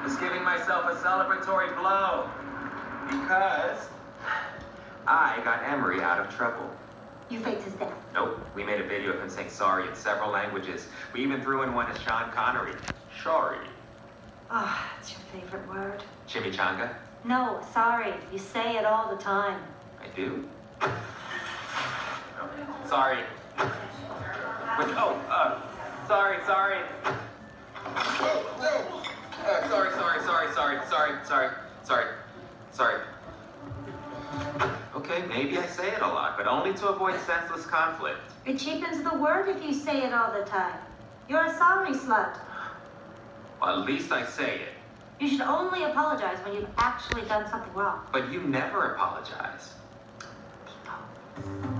Just giving myself a celebratory blow. Because I got Emery out of trouble. You faked his death. Nope. We made a video of him saying sorry in several languages. We even threw in one as Sean Connery. Sorry. Ah, oh, it's your favorite word. Chimichanga? No, sorry. You say it all the time. I do? Sorry. Sorry. Sorry. Okay, maybe I say it a lot, but only to avoid senseless conflict. It cheapens the word if you say it all the time. You're a sorry slut. Well, at least I say it. You should only apologize when you've actually done something wrong. But you never apologize. People.